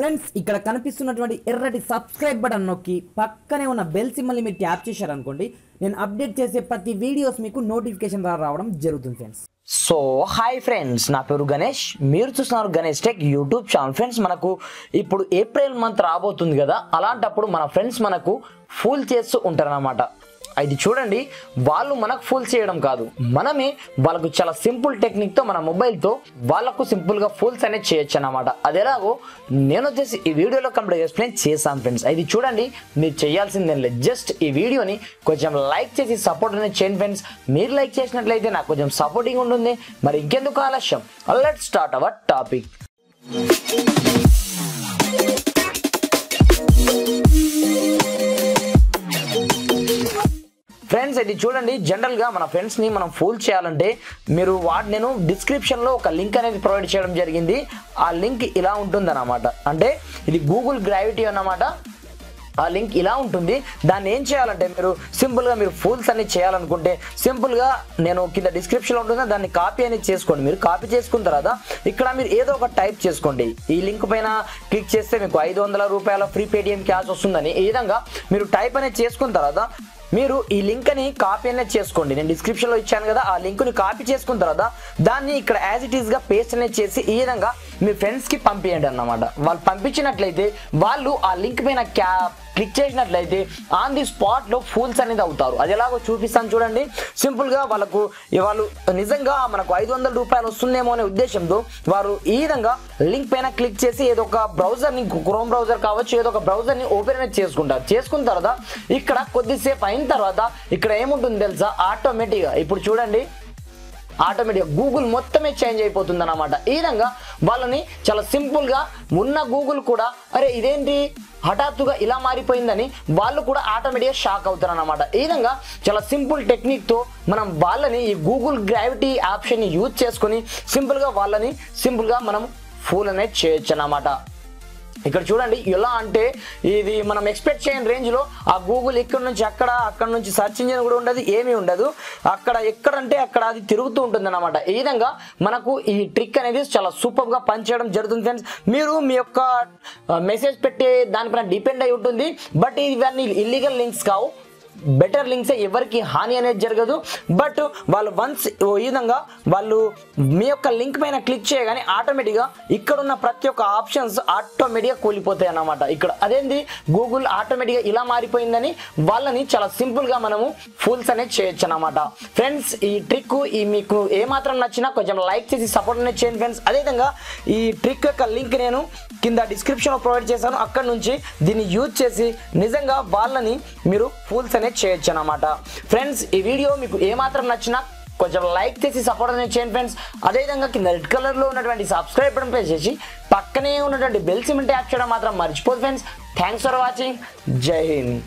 Friends ఇక్కడ కనిపిస్తున్నటువంటి ఎర్రటి సబ్స్క్రైబ్ బటన్ నొక్కి పక్కనే ఉన్న బెల్ సింబల్ని మీరు ట్యాప్ చేశారనుకోండి నేను అప్డేట్ చేసే ప్రతి వీడియోస్ మీకు నోటిఫికేషన్ రావడం జరుగుతుంది ఫ్రెండ్స్. సో హాయ్ ఫ్రెండ్స్, నా పేరు గణేష్, మీరు చూస్తున్నారు Ganesh tech YouTube channel. Friends, మనకు ఇప్పుడు ఏప్రిల్ మంత్ రాబోతుంది కదా, అలాంటప్పుడు మన ఫ్రెండ్స్ మనకు ఫూల్ చేస్తూ ఉంటారన్నమాట. అది చూడండి, వాళ్ళు మనకు ఫుల్ చేయడం కాదు, మనమే వాళ్ళకు చాలా సింపుల్ టెక్నిక్తో మన మొబైల్తో వాళ్ళకు సింపుల్గా ఫుల్స్ అనేది చేయొచ్చు అన్నమాట. అది ఎలాగో నేను వచ్చేసి ఈ వీడియోలో కంప్లీట్ ఎక్స్ప్లెయిన్ చేశాను ఫ్రెండ్స్. ఇది చూడండి, మీరు చేయాల్సిందేం లేదు, జస్ట్ ఈ వీడియోని కొంచెం లైక్ చేసి సపోర్ట్ అనేది చేయండి ఫ్రెండ్స్. మీరు లైక్ చేసినట్లయితే నాకు కొంచెం సపోర్టింగ్ ఉంటుంది. మరి ఇంకెందుకు ఆలస్యం, let's start our topic. Friends, ఇది చూడండి, జనరల్గా మన ఫ్రెండ్స్ని మనం ఫూల్ చేయాలంటే మీరు నేను డిస్క్రిప్షన్లో ఒక లింక్ అనేది ప్రొవైడ్ చేయడం జరిగింది. ఆ లింక్ ఇలా ఉంటుందన్నమాట. అంటే ఇది గూగుల్ గ్రావిటీ అన్నమాట. ఆ లింక్ ఇలా ఉంటుంది. దాన్ని ఏం చేయాలంటే మీరు సింపుల్గా మీరు ఫూల్స్ అన్ని చేయాలనుకుంటే సింపుల్గా నేను కింద డిస్క్రిప్షన్లో ఉంటుంది, దాన్ని కాపీ అనేది చేసుకోండి. మీరు కాపీ చేసుకున్న తర్వాత ఇక్కడ మీరు ఏదో ఒక టైప్ చేసుకోండి. ఈ లింక్ పైన క్లిక్ చేస్తే మీకు 500 రూపాయల ఫ్రీ పేటిఎం క్యాష్ వస్తుందని. ఈ విధంగా మీరు టైప్ అనేది చేసుకున్న తర్వాత మీరు ఈ లింక్ ని కాపీ అనేది చేసుకోండి. నేను డిస్క్రిప్షన్లో ఇచ్చాను కదా, ఆ లింక్ ని కాపీ చేసుకున్న తర్వాత దాన్ని ఇక్కడ యాజ్ ఇట్ ఈస్ గా పేస్ట్ అనేది చేసి ఈ విధంగా మీ ఫ్రెండ్స్ కి పంపించండి అన్నమాట. వాళ్ళు పంపించినట్లయితే వాళ్ళు ఆ లింక్ పైన క్లిక్ చేసినట్లయితే ఆన్ ది స్పాట్ లో ఫూల్స్ అనేది అవుతారు. అది ఎలాగో చూపిస్తాను చూడండి. సింపుల్ గా వాళ్ళు నిజంగా మనకు 500 రూపాయలు వస్తుందేమో అనే ఉద్దేశంతో వారు ఈ విధంగా లింక్ పైన క్లిక్ చేసి ఏదో ఒక బ్రౌజర్ ని, క్రోమ్ బ్రౌజర్ కావచ్చు, ఏదో ఒక బ్రౌజర్ ని ఓపెన్ అనేది చేసుకుంటారు. చేసుకున్న తర్వాత ఇక్కడ కొద్దిసేపు అయిన తర్వాత ఇక్కడ ఏముంటుంది తెలుసా, ఆటోమేటిక్గా ఇప్పుడు చూడండి, ఆటోమేటిక్గా గూగుల్ మొత్తమే చేంజ్ అయిపోతుంది అన్నమాట. ఈ విధంగా వాళ్ళని చాలా సింపుల్గా ఉన్న గూగుల్ కూడా అరే ఇదేంటి హఠాత్తుగా ఇలా మారిపోయిందని వాళ్ళు కూడా ఆటోమేటిక్గా షాక్ అవుతారు అన్నమాట. ఈ విధంగా చాలా సింపుల్ టెక్నిక్తో మనం వాళ్ళని ఈ గూగుల్ గ్రావిటీ ఆప్షన్ని యూజ్ చేసుకొని సింపుల్గా మనం ఫూల్ అనేది చేయొచ్చు అన్నమాట. ఇక్కడ చూడండి, ఎలా అంటే ఇది మనం ఎక్స్పెక్ట్ చేయని రేంజ్లో ఆ గూగుల్ ఇక్కడ నుంచి అక్కడ నుంచి సర్చ్ ఇంజిన్ కూడా ఉండదు, ఏమీ ఉండదు. ఎక్కడంటే అక్కడ అది తిరుగుతూ ఉంటుంది అన్నమాట. ఈ విధంగా మనకు ఈ ట్రిక్ అనేది చాలా సూపర్గా పనిచేయడం జరుగుతుంది ఫ్రెండ్స్. మీరు మీ యొక్క మెసేజ్ పెట్టే దానిపైన డిపెండ్ అయి ఉంటుంది. బట్ ఇవన్నీ ఇల్లీగల్ లింక్స్ కావు, బెటర్ లింక్సే, ఎవరికి హాని అనేది జరగదు. బట్ వాళ్ళు వన్స్ ఈ విధంగా వాళ్ళు మీ యొక్క లింక్ పైన క్లిక్ చేయగానే ఆటోమేటిక్గా ఇక్కడ ఉన్న ప్రతి ఒక్క ఆప్షన్స్ ఆటోమేటిక్గా కూలిపోతాయి అన్నమాట. ఇక్కడ అదేంది గూగుల్ ఆటోమేటిక్గా ఇలా మారిపోయిందని వాళ్ళని చాలా సింపుల్గా మనము ఫూల్స్ అనేది చేయొచ్చు అన్నమాట. ఫ్రెండ్స్, ఈ ట్రిక్ మీకు ఏమాత్రం నచ్చినా కొంచెం లైక్ చేసి సపోర్ట్ అనేది చేయండి ఫ్రెండ్స్. అదేవిధంగా ఈ ట్రిక్ యొక్క లింక్ నేను కింద డిస్క్రిప్షన్లో ప్రొవైడ్ చేశాను. అక్కడ నుంచి దీన్ని యూజ్ చేసి నిజంగా వాళ్ళని మీరు ఫూల్స్ అనేది చేయొచ్చు అన్నమాట. ఫ్రెండ్స్, ఈ వీడియో మీకు ఏమాత్రం నచ్చినా కొంచెం లైక్ చేసి సపోర్ట్ అనేది చేయండి ఫ్రెండ్స్. అదేవిధంగా కింద రెడ్ కలర్లో ఉన్నటువంటి సబ్స్క్రైబ్ బటన్ ప్రెస్ చేసి పక్కనే ఉన్నటువంటి బెల్ సింబల్ ట్యాప్ చేయడం మాత్రం మర్చిపోదు ఫ్రెండ్స్. Thanks for watching. జై హింద్.